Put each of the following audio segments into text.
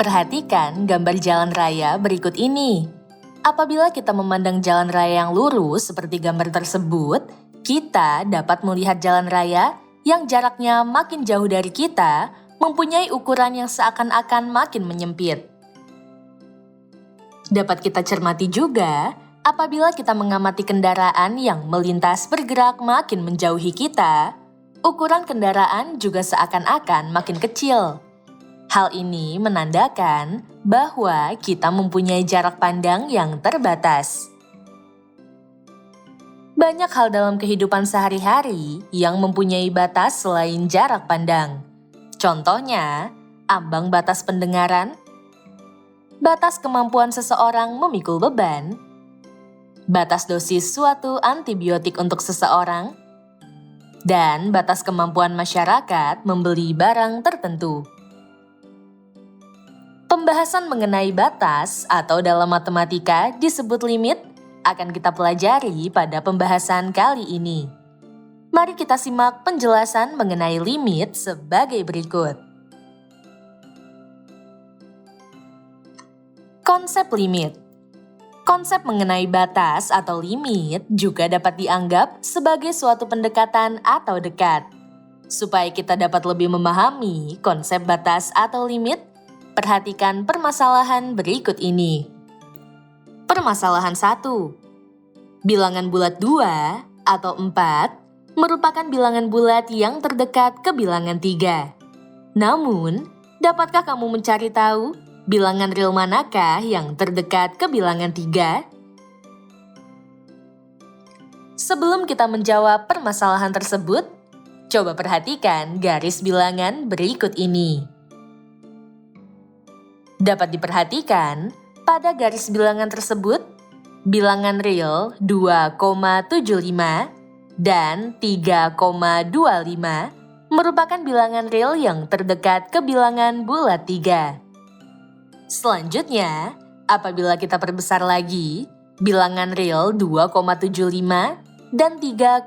Perhatikan gambar jalan raya berikut ini. Apabila kita memandang jalan raya yang lurus seperti gambar tersebut, kita dapat melihat jalan raya yang jaraknya makin jauh dari kita, mempunyai ukuran yang seakan-akan makin menyempit. Dapat kita cermati juga, apabila kita mengamati kendaraan yang melintas bergerak makin menjauhi kita, ukuran kendaraan juga seakan-akan makin kecil. Hal ini menandakan bahwa kita mempunyai jarak pandang yang terbatas. Banyak hal dalam kehidupan sehari-hari yang mempunyai batas selain jarak pandang. Contohnya, ambang batas pendengaran, batas kemampuan seseorang memikul beban, batas dosis suatu antibiotik untuk seseorang, dan batas kemampuan masyarakat membeli barang tertentu. Pembahasan mengenai batas atau dalam matematika disebut limit akan kita pelajari pada pembahasan kali ini. Mari kita simak penjelasan mengenai limit sebagai berikut. Konsep limit. Konsep mengenai batas atau limit juga dapat dianggap sebagai suatu pendekatan atau dekat. Supaya kita dapat lebih memahami konsep batas atau limit, perhatikan permasalahan berikut ini. Permasalahan 1. Bilangan bulat 2 atau 4 merupakan bilangan bulat yang terdekat ke bilangan 3. Namun, dapatkah kamu mencari tahu bilangan real manakah yang terdekat ke bilangan 3? Sebelum kita menjawab permasalahan tersebut, coba perhatikan garis bilangan berikut ini. Dapat diperhatikan, pada garis bilangan tersebut, bilangan real 2,75 dan 3,25 merupakan bilangan real yang terdekat ke bilangan bulat 3. Selanjutnya, apabila kita perbesar lagi, bilangan real 2,75 dan 3,25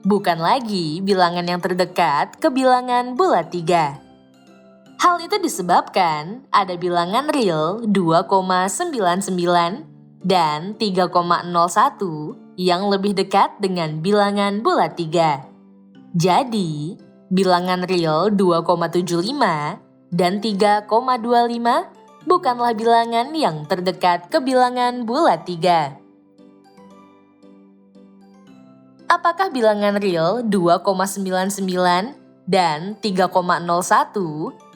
bukan lagi bilangan yang terdekat ke bilangan bulat 3. Hal itu disebabkan ada bilangan real 2,99 dan 3,01 yang lebih dekat dengan bilangan bulat 3. Jadi, bilangan real 2,75 dan 3,25 bukanlah bilangan yang terdekat ke bilangan bulat 3. Apakah bilangan real 2,99 dan 3,01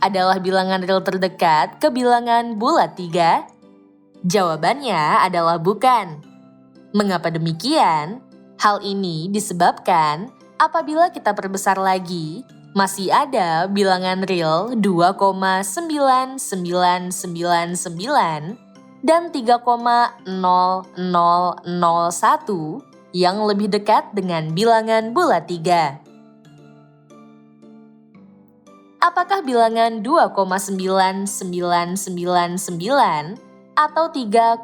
adalah bilangan real terdekat ke bilangan bulat 3? Jawabannya adalah bukan. Mengapa demikian? Hal ini disebabkan apabila kita perbesar lagi, masih ada bilangan real 2,99999 dan 3,0001 yang lebih dekat dengan bilangan bulat 3. Apakah bilangan 2,9999 atau 3,0001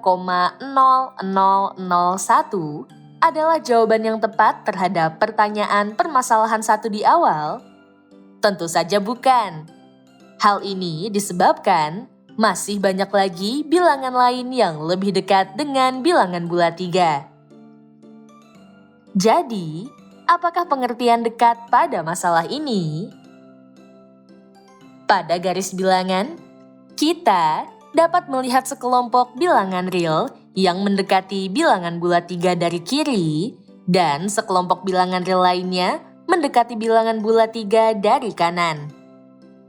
adalah jawaban yang tepat terhadap pertanyaan permasalahan 1 di awal? Tentu saja bukan. Hal ini disebabkan masih banyak lagi bilangan lain yang lebih dekat dengan bilangan bulat 3. Jadi, apakah pengertian dekat pada masalah ini? Pada garis bilangan, kita dapat melihat sekelompok bilangan real yang mendekati bilangan bulat 3 dari kiri dan sekelompok bilangan real lainnya mendekati bilangan bulat 3 dari kanan.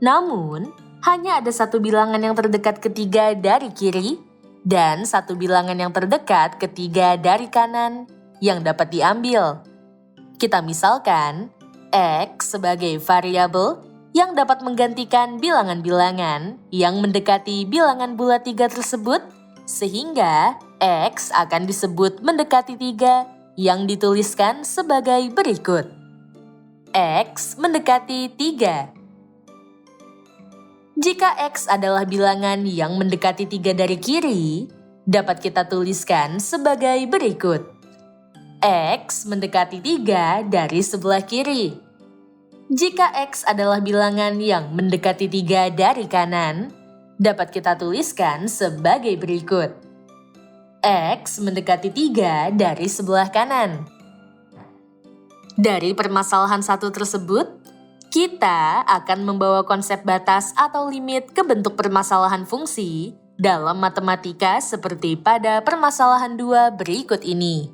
Namun, hanya ada satu bilangan yang terdekat ketiga dari kiri dan satu bilangan yang terdekat ketiga dari kanan yang dapat diambil. Kita misalkan X sebagai variabel yang dapat menggantikan bilangan-bilangan yang mendekati bilangan bulat 3 tersebut, sehingga X akan disebut mendekati 3 yang dituliskan sebagai berikut. X mendekati 3. Jika X adalah bilangan yang mendekati 3 dari kiri, dapat kita tuliskan sebagai berikut. X mendekati 3 dari sebelah kiri. Jika X adalah bilangan yang mendekati 3 dari kanan, dapat kita tuliskan sebagai berikut. X mendekati 3 dari sebelah kanan. Dari permasalahan satu tersebut, kita akan membawa konsep batas atau limit ke bentuk permasalahan fungsi dalam matematika seperti pada permasalahan 2 berikut ini.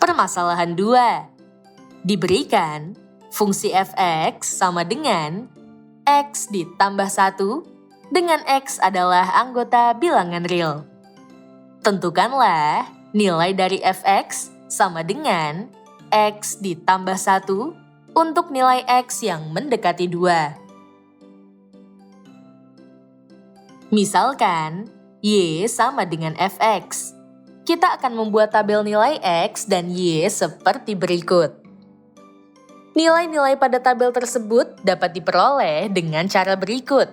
Permasalahan 2. Diberikan fungsi f(x) sama dengan x ditambah 1 dengan x adalah anggota bilangan real. Tentukanlah nilai dari f(x) sama dengan x ditambah 1 untuk nilai x yang mendekati 2. Misalkan, y sama dengan fx. Kita akan membuat tabel nilai x dan y seperti berikut. Nilai-nilai pada tabel tersebut dapat diperoleh dengan cara berikut.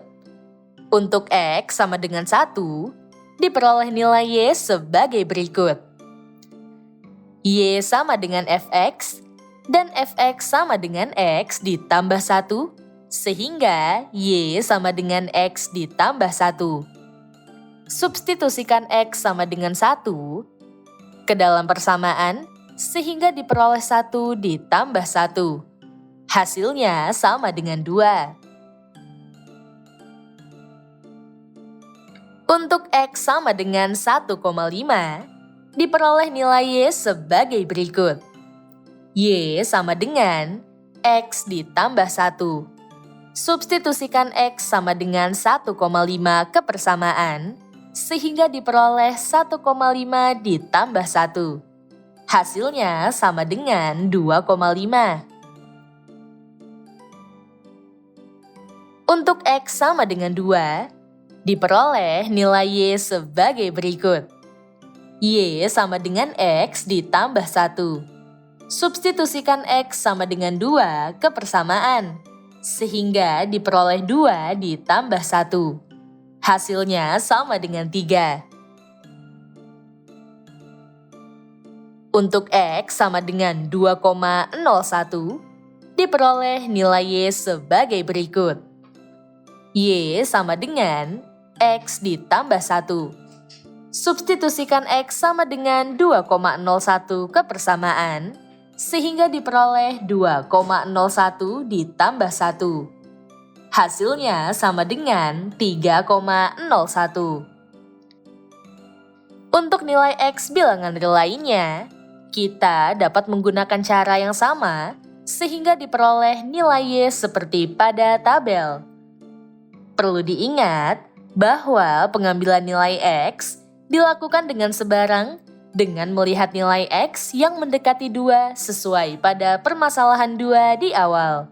Untuk x sama dengan 1, diperoleh nilai y sebagai berikut. Y sama dengan fx, dan fx sama dengan x ditambah 1, sehingga y sama dengan x ditambah 1. Substitusikan x sama dengan 1 ke dalam persamaan, sehingga diperoleh 1 ditambah 1. Hasilnya sama dengan 2. Untuk x sama dengan 1,5, diperoleh nilai y sebagai berikut. Y sama dengan x ditambah 1. Substitusikan x sama dengan 1,5 ke persamaan, sehingga diperoleh 1,5 ditambah 1. Hasilnya sama dengan 2,5. Untuk x sama dengan 2, diperoleh nilai y sebagai berikut. Y sama dengan x ditambah 1. Substitusikan x sama dengan 2 ke persamaan, sehingga diperoleh 2 ditambah 1. Hasilnya sama dengan 3. Untuk x sama dengan 2,01, diperoleh nilai y sebagai berikut. Y sama dengan x ditambah 1. Substitusikan x sama dengan 2,01 ke persamaan, sehingga diperoleh 2,01 ditambah 1. Hasilnya sama dengan 3,01. Untuk nilai x bilangan real lainnya, kita dapat menggunakan cara yang sama, sehingga diperoleh nilai y seperti pada tabel. Perlu diingat bahwa pengambilan nilai x dilakukan dengan sebarang dengan melihat nilai x yang mendekati 2 sesuai pada permasalahan 2 di awal.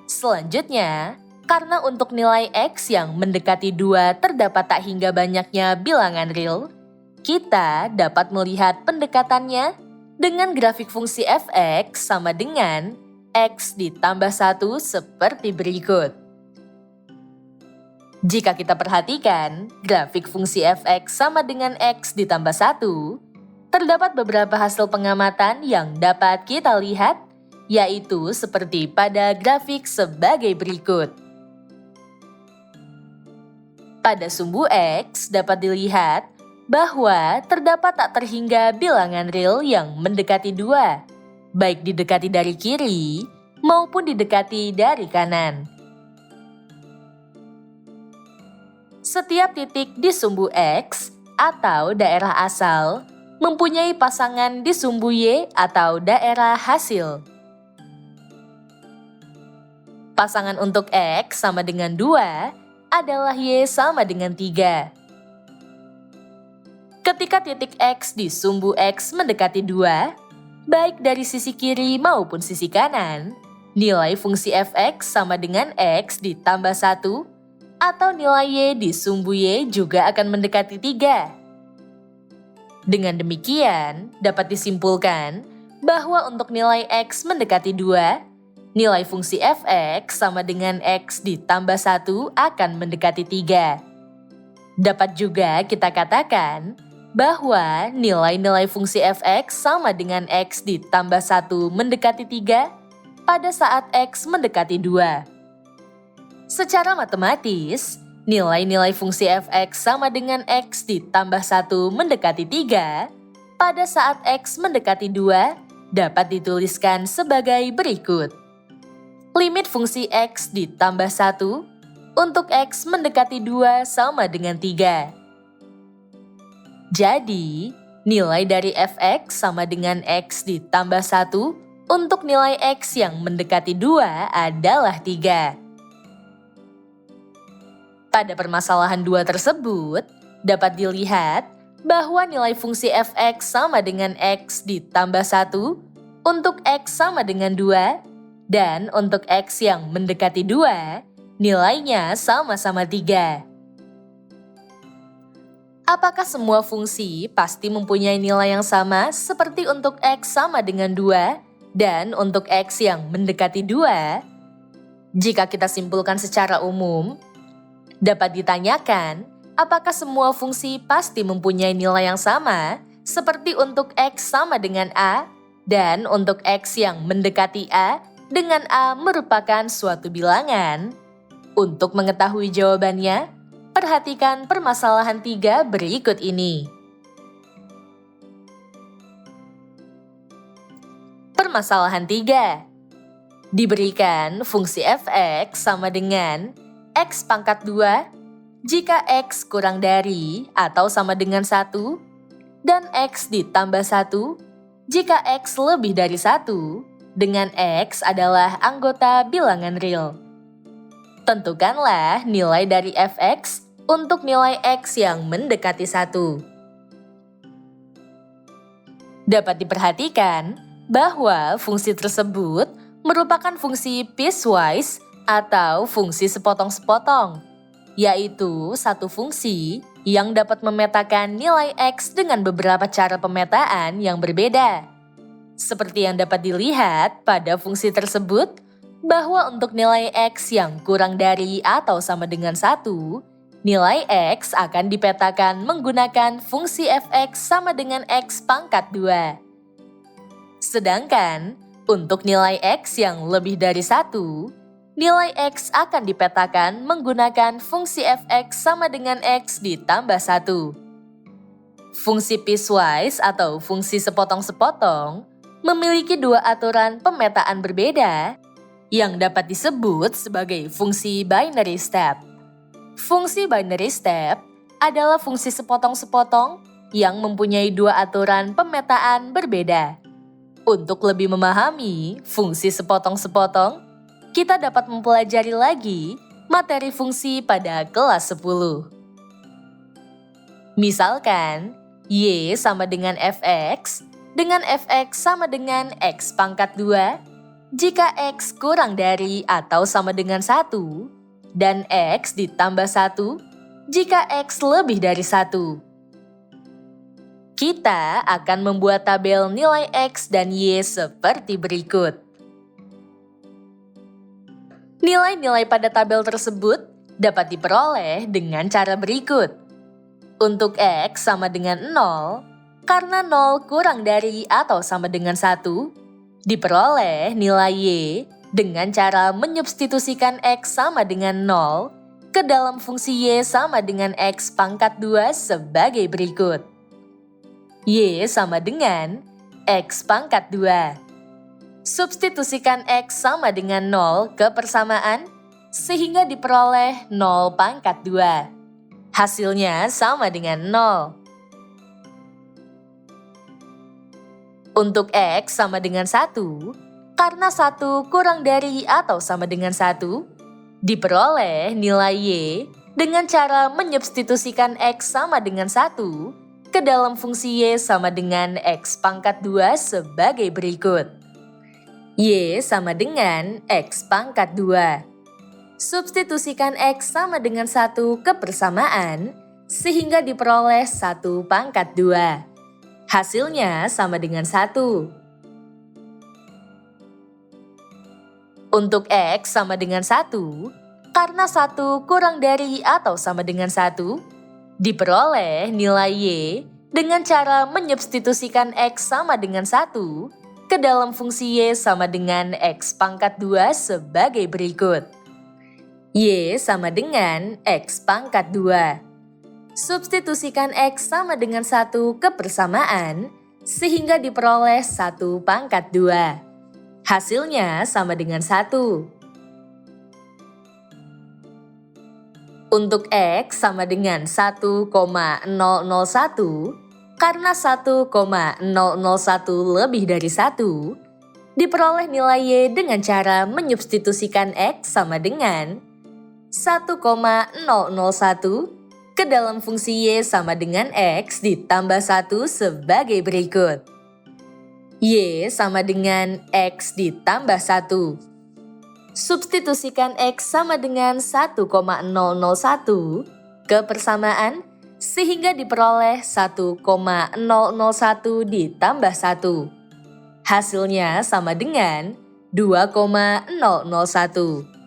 Selanjutnya, karena untuk nilai x yang mendekati 2 terdapat tak hingga banyaknya bilangan real, kita dapat melihat pendekatannya dengan grafik fungsi f(x) sama dengan x ditambah 1 seperti berikut. Jika kita perhatikan, grafik fungsi f(x) sama dengan x ditambah 1, terdapat beberapa hasil pengamatan yang dapat kita lihat, yaitu seperti pada grafik sebagai berikut. Pada sumbu x dapat dilihat bahwa terdapat tak terhingga bilangan real yang mendekati 2, baik didekati dari kiri maupun didekati dari kanan. Setiap titik di sumbu X atau daerah asal mempunyai pasangan di sumbu Y atau daerah hasil. Pasangan untuk X sama dengan 2 adalah Y sama dengan 3. Ketika titik X di sumbu X mendekati 2, baik dari sisi kiri maupun sisi kanan, nilai fungsi f(x) sama dengan x ditambah 1, atau nilai y di sumbu y juga akan mendekati 3. Dengan demikian, dapat disimpulkan bahwa untuk nilai x mendekati 2, nilai fungsi f(x) sama dengan x ditambah 1 akan mendekati 3. Dapat juga kita katakan bahwa nilai-nilai fungsi f(x) sama dengan x ditambah 1 mendekati 3 pada saat X mendekati 2. Secara matematis, nilai-nilai fungsi f(x) sama dengan X ditambah 1 mendekati 3 pada saat X mendekati 2 dapat dituliskan sebagai berikut. Limit fungsi X ditambah 1 untuk X mendekati 2 sama dengan 3. Jadi, nilai dari f(x) sama dengan X ditambah 1 untuk nilai X yang mendekati 2 adalah 3. Pada permasalahan 2 tersebut, dapat dilihat bahwa nilai fungsi f(x) sama dengan X ditambah 1 untuk X sama dengan 2, dan untuk X yang mendekati 2, nilainya sama-sama 3. Apakah semua fungsi pasti mempunyai nilai yang sama seperti untuk X sama dengan 2 dan untuk X yang mendekati 2? Jika kita simpulkan secara umum, dapat ditanyakan, apakah semua fungsi pasti mempunyai nilai yang sama, seperti untuk X sama dengan A, dan untuk X yang mendekati A dengan A merupakan suatu bilangan? Untuk mengetahui jawabannya, perhatikan permasalahan 3 berikut ini. Permasalahan 3. Diberikan fungsi f(x) sama dengan X pangkat 2 jika X kurang dari atau sama dengan 1, dan X ditambah 1 jika X lebih dari 1, dengan X adalah anggota bilangan real. Tentukanlah nilai dari f(x) untuk nilai X yang mendekati 1. Dapat diperhatikan bahwa fungsi tersebut merupakan fungsi piecewise atau fungsi sepotong-sepotong, yaitu satu fungsi yang dapat memetakan nilai X dengan beberapa cara pemetaan yang berbeda. Seperti yang dapat dilihat pada fungsi tersebut, bahwa untuk nilai X yang kurang dari atau sama dengan 1, nilai X akan dipetakan menggunakan fungsi f(x) sama dengan X pangkat 2. Sedangkan, untuk nilai X yang lebih dari 1, nilai X akan dipetakan menggunakan fungsi f(x) sama dengan X ditambah 1. Fungsi piecewise atau fungsi sepotong-sepotong memiliki 2 aturan pemetaan berbeda yang dapat disebut sebagai fungsi binary step. Fungsi binary step adalah fungsi sepotong-sepotong yang mempunyai 2 aturan pemetaan berbeda. Untuk lebih memahami fungsi sepotong-sepotong, kita dapat mempelajari lagi materi fungsi pada kelas 10. Misalkan, Y sama dengan f(x) dengan f(x) sama dengan X pangkat 2 jika X kurang dari atau sama dengan 1, dan X ditambah 1 jika X lebih dari 1. Kita akan membuat tabel nilai X dan Y seperti berikut. Nilai-nilai pada tabel tersebut dapat diperoleh dengan cara berikut. Untuk X sama dengan 0, karena 0 kurang dari atau sama dengan 1, diperoleh nilai Y dengan cara menyubstitusikan X sama dengan 0 ke dalam fungsi Y sama dengan X pangkat 2 sebagai berikut. Y sama dengan X pangkat 2. Substitusikan X sama dengan 0 ke persamaan, sehingga diperoleh 0 pangkat 2. Hasilnya sama dengan 0. Untuk X sama dengan 1, karena 1 kurang dari atau sama dengan 1, diperoleh nilai Y dengan cara menyubstitusikan X sama dengan 1 ke dalam fungsi Y sama dengan X pangkat 2 sebagai berikut. Y sama dengan X pangkat 2. Substitusikan X sama dengan 1 ke persamaan, sehingga diperoleh 1 pangkat 2. Hasilnya sama dengan 1. Untuk X sama dengan 1, karena 1 kurang dari atau sama dengan 1, diperoleh nilai Y dengan cara menyubstitusikan X sama dengan 1 ke dalam fungsi Y sama dengan X pangkat 2 sebagai berikut. Y sama dengan X pangkat 2. Substitusikan X sama dengan 1 ke persamaan, sehingga diperoleh 1 pangkat 2. Hasilnya sama dengan 1. Untuk X sama dengan 1,001, karena 1,001 lebih dari 1, diperoleh nilai Y dengan cara menyubstitusikan X sama dengan 1,001 ke dalam fungsi Y sama dengan X ditambah 1 sebagai berikut. Y sama dengan X ditambah 1. Substitusikan X sama dengan 1,001 ke persamaan, sehingga diperoleh 1,001 ditambah 1. Hasilnya sama dengan 2,001.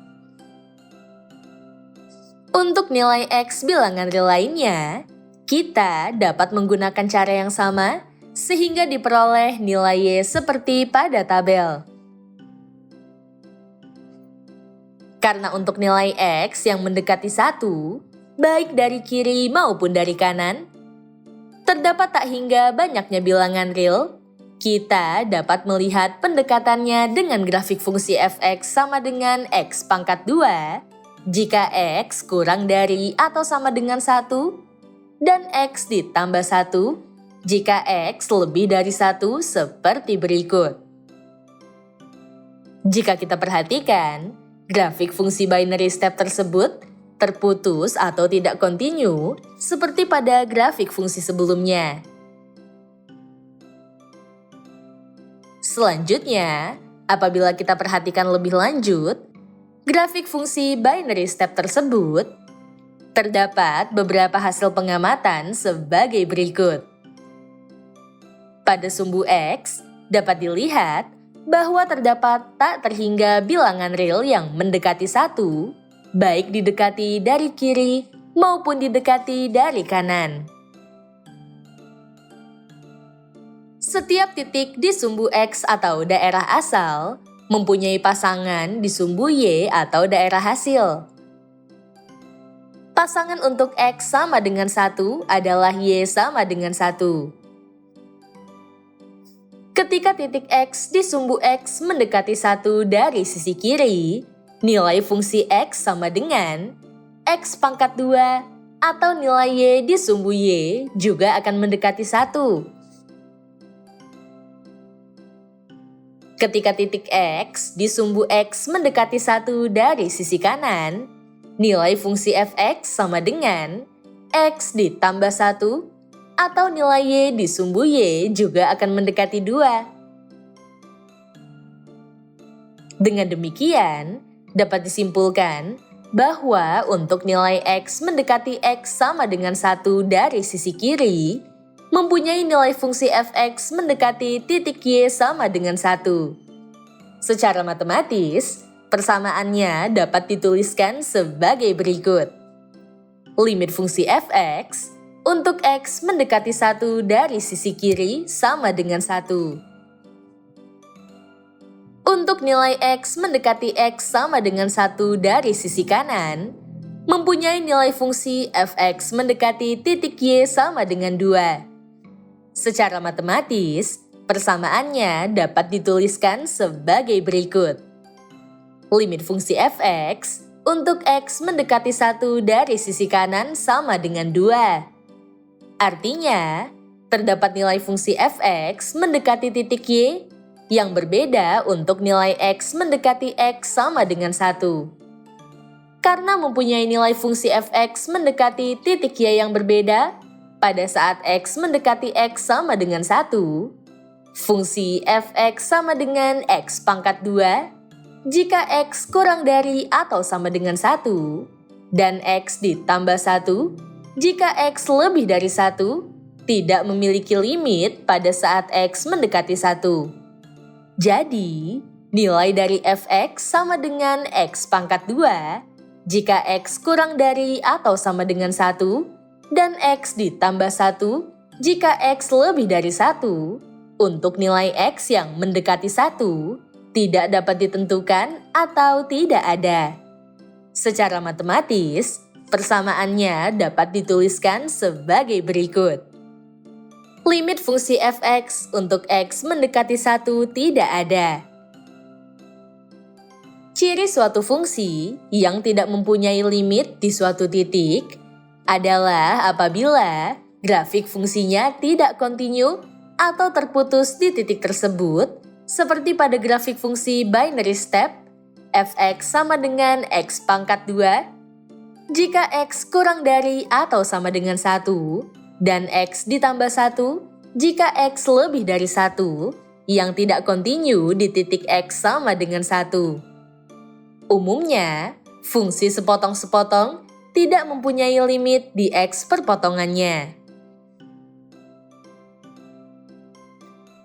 Untuk nilai X bilangan real lainnya, kita dapat menggunakan cara yang sama sehingga diperoleh nilai Y seperti pada tabel. Karena untuk nilai X yang mendekati 1, baik dari kiri maupun dari kanan, terdapat tak hingga banyaknya bilangan real, kita dapat melihat pendekatannya dengan grafik fungsi f(x) sama dengan X pangkat 2 jika X kurang dari atau sama dengan 1, dan X ditambah 1 jika X lebih dari 1 seperti berikut. Jika kita perhatikan, grafik fungsi binary step tersebut terputus atau tidak kontinu seperti pada grafik fungsi sebelumnya. Selanjutnya, apabila kita perhatikan lebih lanjut, grafik fungsi binary step tersebut terdapat beberapa hasil pengamatan sebagai berikut. Pada sumbu X, dapat dilihat bahwa terdapat tak terhingga bilangan real yang mendekati 1, baik didekati dari kiri maupun didekati dari kanan. Setiap titik di sumbu X atau daerah asal mempunyai pasangan di sumbu Y atau daerah hasil. Pasangan untuk X sama dengan 1 adalah Y sama dengan 1. Ketika titik X di sumbu X mendekati 1 dari sisi kiri, nilai fungsi X sama dengan X pangkat 2 atau nilai Y di sumbu Y juga akan mendekati 1. Ketika titik X di sumbu X mendekati 1 dari sisi kanan, nilai fungsi f(x) sama dengan X ditambah 1 atau nilai Y di sumbu Y juga akan mendekati 2. Dengan demikian, dapat disimpulkan bahwa untuk nilai X mendekati X sama dengan 1 dari sisi kiri, mempunyai nilai fungsi f(x) mendekati titik Y sama dengan 1. Secara matematis, persamaannya dapat dituliskan sebagai berikut. Limit fungsi f(x) untuk X mendekati 1 dari sisi kiri sama dengan 1. Untuk nilai X mendekati X sama dengan 1 dari sisi kanan, mempunyai nilai fungsi f(x) mendekati titik Y sama dengan 2. Secara matematis, persamaannya dapat dituliskan sebagai berikut. Limit fungsi f(x) untuk X mendekati 1 dari sisi kanan sama dengan 2. Artinya, terdapat nilai fungsi f(x) mendekati titik Y yang berbeda untuk nilai X mendekati X sama dengan 1. Karena mempunyai nilai fungsi f(x) mendekati titik Y yang berbeda, pada saat X mendekati X sama dengan 1, fungsi f(x) sama dengan X pangkat 2 jika X kurang dari atau sama dengan 1, dan X ditambah 1 jika X lebih dari 1, tidak memiliki limit pada saat X mendekati 1. Jadi, nilai dari f(x) sama dengan X pangkat 2 jika X kurang dari atau sama dengan 1, dan X ditambah 1 jika X lebih dari 1, untuk nilai X yang mendekati 1 tidak dapat ditentukan atau tidak ada. Secara matematis, persamaannya dapat dituliskan sebagai berikut. Limit fungsi f(x) untuk X mendekati 1 tidak ada. Ciri suatu fungsi yang tidak mempunyai limit di suatu titik adalah apabila grafik fungsinya tidak kontinu atau terputus di titik tersebut, seperti pada grafik fungsi binary step, f(x) sama dengan x pangkat 2, jika x kurang dari atau sama dengan 1, dan x ditambah 1 jika x lebih dari 1, yang tidak kontinu di titik x sama dengan 1. Umumnya, fungsi sepotong-sepotong tidak mempunyai limit di X perpotongannya.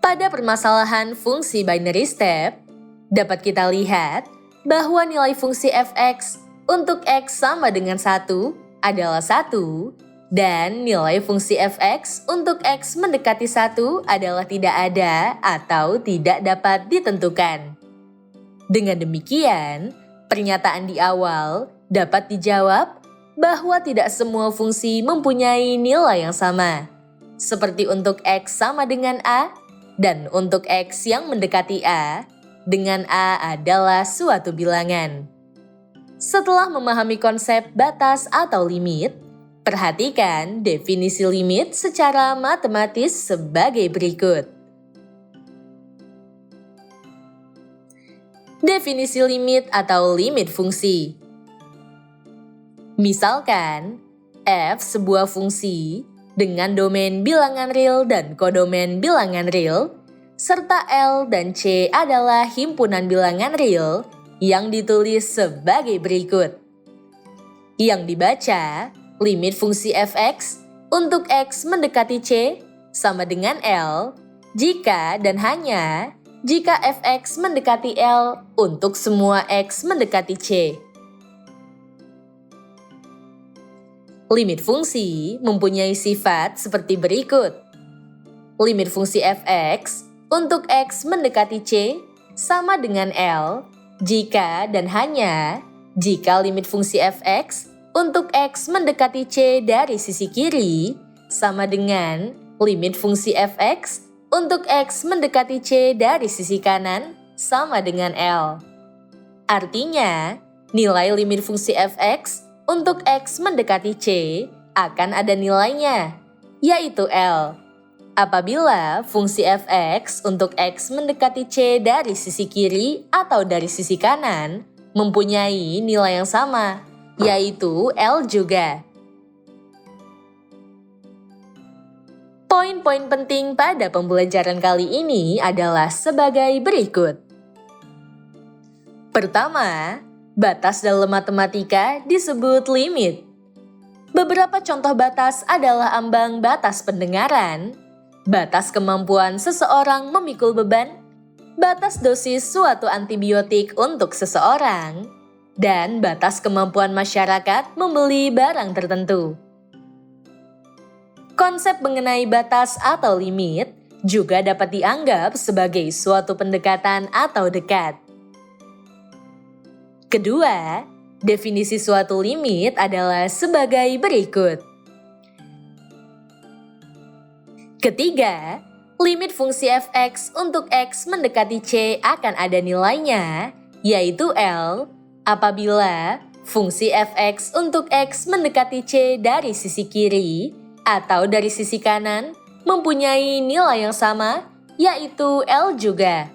Pada permasalahan fungsi binary step, dapat kita lihat bahwa nilai fungsi f(x) untuk X sama dengan 1 adalah 1, dan nilai fungsi f(x) untuk X mendekati 1 adalah tidak ada atau tidak dapat ditentukan. Dengan demikian, pernyataan di awal dapat dijawab bahwa tidak semua fungsi mempunyai nilai yang sama, seperti untuk X sama dengan A, dan untuk X yang mendekati A, dengan A adalah suatu bilangan. Setelah memahami konsep batas atau limit, perhatikan definisi limit secara matematis sebagai berikut. Definisi limit atau limit fungsi. Misalkan, f sebuah fungsi dengan domain bilangan real dan kodomain bilangan real, serta L dan C adalah himpunan bilangan real yang ditulis sebagai berikut. Yang dibaca, limit fungsi f(x) untuk X mendekati C sama dengan L jika dan hanya jika f(x) mendekati L untuk semua X mendekati C. Limit fungsi mempunyai sifat seperti berikut. Limit fungsi f(x) untuk X mendekati C sama dengan L jika dan hanya jika limit fungsi f(x) untuk X mendekati C dari sisi kiri sama dengan limit fungsi f(x) untuk X mendekati C dari sisi kanan sama dengan L. Artinya, nilai limit fungsi f(x) untuk X mendekati C akan ada nilainya, yaitu L. Apabila fungsi f(x) untuk X mendekati C dari sisi kiri atau dari sisi kanan mempunyai nilai yang sama, yaitu L juga. Poin-poin penting pada pembelajaran kali ini adalah sebagai berikut. Pertama, batas dalam matematika disebut limit. Beberapa contoh batas adalah ambang batas pendengaran, batas kemampuan seseorang memikul beban, batas dosis suatu antibiotik untuk seseorang, dan batas kemampuan masyarakat membeli barang tertentu. Konsep mengenai batas atau limit juga dapat dianggap sebagai suatu pendekatan atau dekat. Kedua, definisi suatu limit adalah sebagai berikut. Ketiga, limit fungsi f(x) untuk X mendekati C akan ada nilainya, yaitu L, apabila fungsi f(x) untuk X mendekati C dari sisi kiri atau dari sisi kanan mempunyai nilai yang sama, yaitu L juga.